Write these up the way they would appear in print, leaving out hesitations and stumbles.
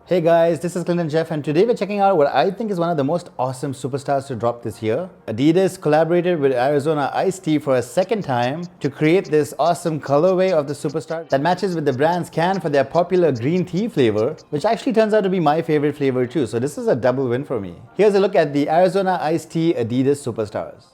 Hey guys, this is Clinton Jeff and today we're checking out what I think is one of the most awesome superstars to drop this year. Adidas collaborated with Arizona Iced Tea for a second time to create this awesome colorway of the superstar that matches with the brand's can for their popular green tea flavor, which actually turns out to be my favorite flavor too, so this is a double win for me. Here's a look at the Arizona Iced Tea Adidas Superstars.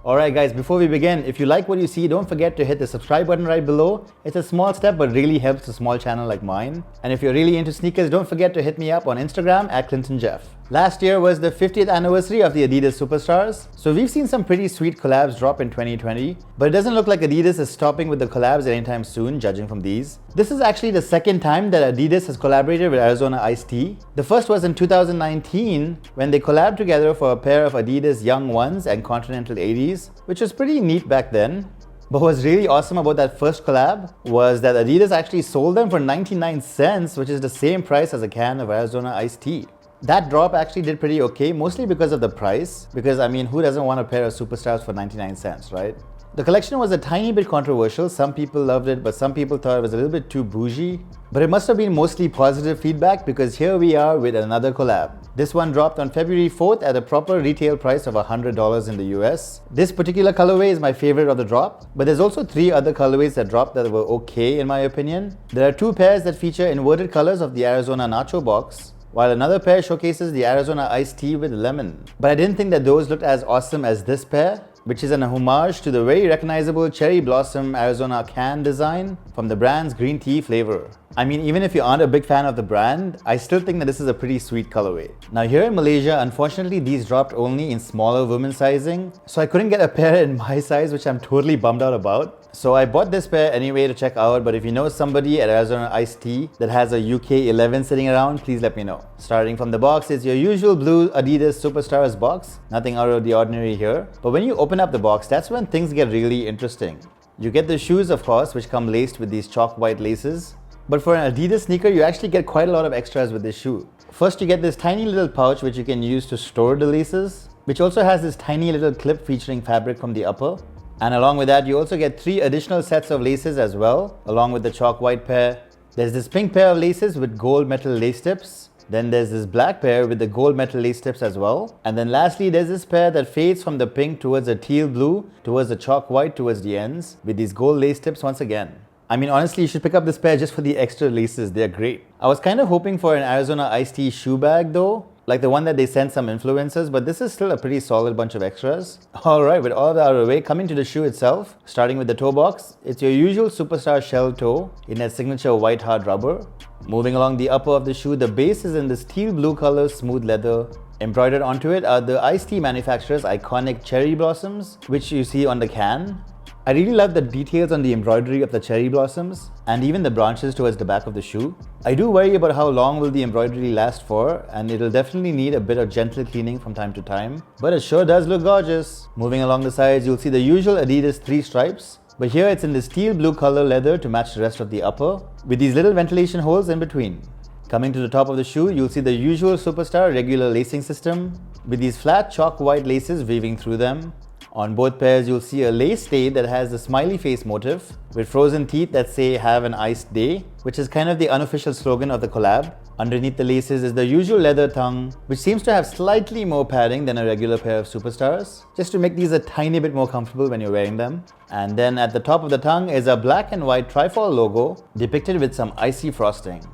Alright guys, before we begin, if you like what you see, don't forget to hit the subscribe button right below. It's a small step but really helps a small channel like mine. And if you're really into sneakers, don't forget to hit me up on Instagram at ClintonJeff. Last year was the 50th anniversary of the Adidas Superstars, so we've seen some pretty sweet collabs drop in 2020, but it doesn't look like Adidas is stopping with the collabs anytime soon, judging from these. This is actually the second time that Adidas has collaborated with Arizona Iced Tea. The first was in 2019 when they collabed together for a pair of Adidas Young Ones and Continental 80s, which was pretty neat back then. But what's really awesome about that first collab was that Adidas actually sold them for 99 cents, which is the same price as a can of Arizona Iced Tea. That drop actually did pretty okay, mostly because of the price, because I mean, who doesn't want a pair of superstars for 99 cents, right? The collection was a tiny bit controversial. Some people loved it, but some people thought it was a little bit too bougie. But it must have been mostly positive feedback because here we are with another collab. This one dropped on February 4th at a proper retail price of $100 in the US. This particular colorway is my favorite of the drop, but there's also 3 other colorways that dropped that were okay in my opinion. There are 2 pairs that feature inverted colors of the Arizona Nacho Box, while another pair showcases the Arizona Iced Tea with lemon. But I didn't think that those looked as awesome as this pair, which is an homage to the very recognizable cherry blossom Arizona can design from the brand's green tea flavor. I mean, even if you aren't a big fan of the brand, I still think that this is a pretty sweet colorway. Now here in Malaysia, unfortunately these dropped only in smaller women's sizing, so I couldn't get a pair in my size, which I'm totally bummed out about. So I bought this pair anyway to check out, but if you know somebody at Arizona Iced Tea that has a UK 11 sitting around, please let me know. Starting from the box is your usual blue Adidas Superstars box, nothing out of the ordinary here. But when you open up the box, that's when things get really interesting. You get the shoes, of course, which come laced with these chalk white laces. But for an Adidas sneaker, you actually get quite a lot of extras with this shoe. First, you get this tiny little pouch which you can use to store the laces, which also has this tiny little clip featuring fabric from the upper. And along with that, you also get 3 additional sets of laces as well, along with the chalk white pair. There's this pink pair of laces with gold metal lace tips. Then there's this black pair with the gold metal lace tips as well. And then lastly, there's this pair that fades from the pink towards the teal blue, towards the chalk white towards the ends, with these gold lace tips once again. I mean, honestly, you should pick up this pair just for the extra laces. They're great. I was kind of hoping for an Arizona Iced Tea shoe bag though, like the one that they sent some influencers, but this is still a pretty solid bunch of extras. Alright, with all of that out of the way, coming to the shoe itself, starting with the toe box, it's your usual Superstar shell toe in that signature white hard rubber. Moving along the upper of the shoe, the base is in this teal blue color smooth leather. Embroidered onto it are the Iced Tea manufacturer's iconic cherry blossoms, which you see on the can. I really love the details on the embroidery of the cherry blossoms and even the branches towards the back of the shoe. I do worry about how long will the embroidery last for, and it'll definitely need a bit of gentle cleaning from time to time, but it sure does look gorgeous. Moving along the sides, you'll see the usual Adidas 3 stripes, but here it's in this teal blue color leather to match the rest of the upper, with these little ventilation holes in between. Coming to the top of the shoe, you'll see the usual Superstar regular lacing system, with these flat chalk white laces weaving through them. On both pairs, you'll see a lace stay that has the smiley face motif with frozen teeth that say "Have an iced day," which is kind of the unofficial slogan of the collab. Underneath the laces is the usual leather tongue, which seems to have slightly more padding than a regular pair of Superstars, just to make these a tiny bit more comfortable when you're wearing them. And then at the top of the tongue is a black and white trifol logo depicted with some icy frosting.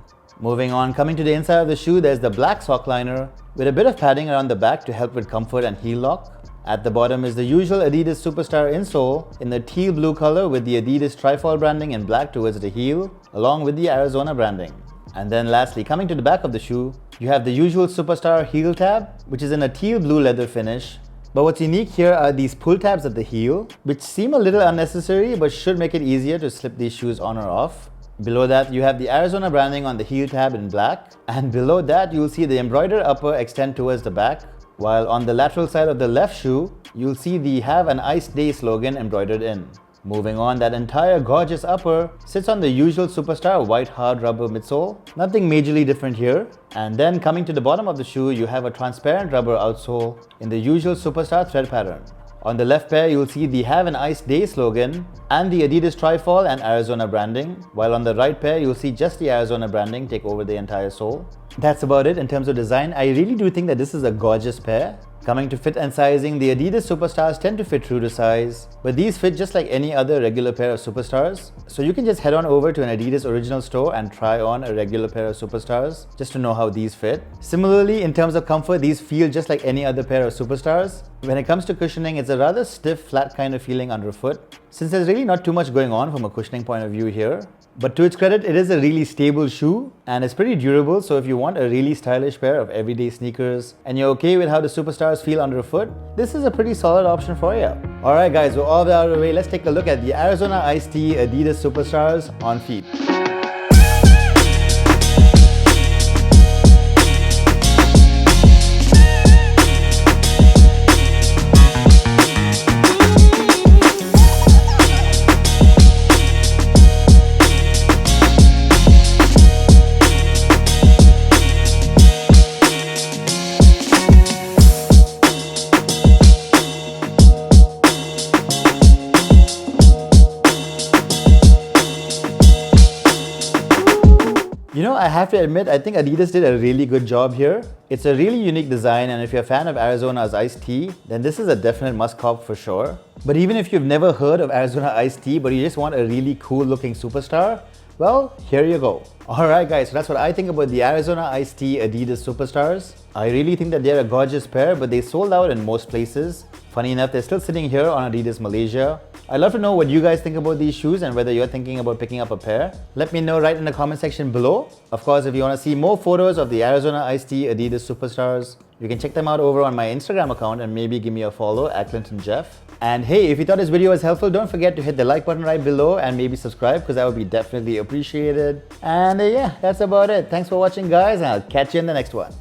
Moving on, coming to the inside of the shoe, there's the black sock liner with a bit of padding around the back to help with comfort and heel lock. At the bottom is the usual Adidas Superstar insole in the teal blue color with the Adidas trifol branding in black towards the heel, along with the Arizona branding. And then lastly, coming to the back of the shoe, you have the usual Superstar heel tab, which is in a teal blue leather finish. But what's unique here are these pull tabs at the heel, which seem a little unnecessary but should make it easier to slip these shoes on or off. Below that, you have the Arizona branding on the heel tab in black, and below that, you'll see the embroidered upper extend towards the back, while on the lateral side of the left shoe, you'll see the "Have an Iced Day" slogan embroidered in. Moving on, that entire gorgeous upper sits on the usual SuperStar white hard rubber midsole. Nothing majorly different here. And then coming to the bottom of the shoe, you have a transparent rubber outsole in the usual SuperStar thread pattern. On the left pair, you'll see the "Have an Iced Day" slogan and the Adidas Trifall and Arizona branding, while on the right pair, you'll see just the Arizona branding take over the entire sole. That's about it in terms of design. I really do think that this is a gorgeous pair. Coming to fit and sizing, the Adidas Superstars tend to fit true to size, but these fit just like any other regular pair of Superstars. So you can just head on over to an Adidas original store and try on a regular pair of Superstars just to know how these fit. Similarly, in terms of comfort, these feel just like any other pair of Superstars. When it comes to cushioning, it's a rather stiff, flat kind of feeling underfoot, since there's really not too much going on from a cushioning point of view here. But to its credit, it is a really stable shoe and it's pretty durable, so if you want a really stylish pair of everyday sneakers and you're okay with how the Superstars feel underfoot, this is a pretty solid option for you. Alright guys, with all that out of the way, let's take a look at the Arizona Iced Tea Adidas Superstars on feet. You know, I have to admit, I think Adidas did a really good job here. It's a really unique design, and if you're a fan of Arizona's iced tea, then this is a definite must-cop for sure. But even if you've never heard of Arizona iced tea, but you just want a really cool looking Superstar, well, here you go. Alright guys, so that's what I think about the Arizona iced tea Adidas Superstars. I really think that they're a gorgeous pair, but they sold out in most places. Funny enough, they're still sitting here on Adidas Malaysia. I'd love to know what you guys think about these shoes and whether you're thinking about picking up a pair. Let me know right in the comment section below. Of course, if you want to see more photos of the Arizona iced tea Adidas Superstars, you can check them out over on my Instagram account and maybe give me a follow at ClintonJeff. And hey, if you thought this video was helpful, don't forget to hit the like button right below and maybe subscribe, because that would be definitely appreciated. And yeah, that's about it. Thanks for watching guys, and I'll catch you in the next one.